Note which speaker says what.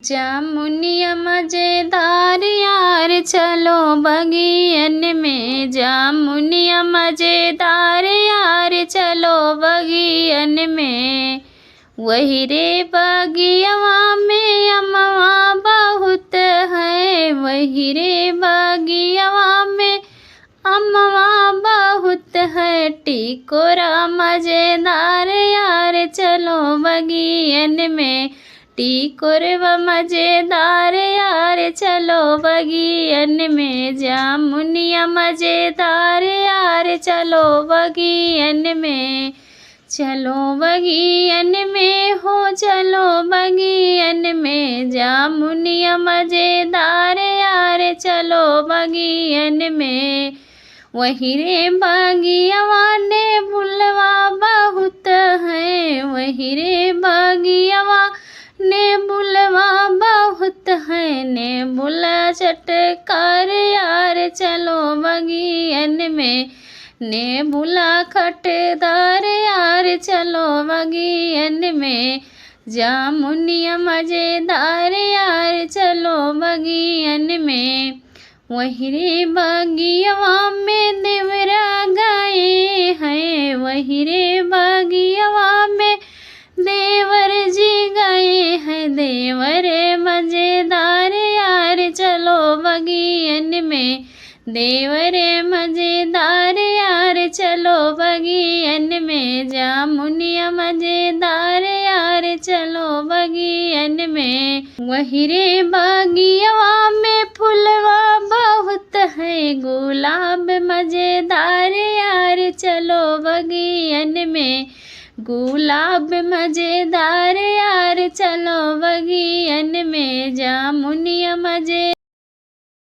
Speaker 1: जामुनिया मजेदार यार चलो बगियन में, जामुनिया मजेदार यार चलो बगियन में। वही रे बगियवा में अमवा बहुत है, वही रे बगियवा में अमवा बहुत है। टिकोरा मजेदार यार चलो बगियन में, टिकोरवा मजेदार यार चलो बगियन में। जामुनिया मजेदार यार चलो बगियन में, चलो बगियन में हो चलो बगियन में। जामुनिया मजेदार यार चलो बगियन में। वही रे बगियवा ने बुलवा बहुत है, वही रे बगियवा ने बुलवा बहुत है। ने बुला चटकार यार चलो बगियन में, ने बुला खटदार यार चलो बगियन में। जामुनिया मजेदार यार चलो बगियन में। वही रे बगियवा में देवरा गए हैं, वही रे बगियवा में देवर जी गए हैं। देवर मजेदार यार चलो बगियन में, देवर मजेदार यार चलो बगियन में। जामुनिया मजेदार यार चलो बगियन में। वही रे बगियवा में फुलवा बहुत है, गुलाब मजेदार यार चलो बगियन में। गुलाब मजेदार यार चलो बगियन में। जामुनिया मजे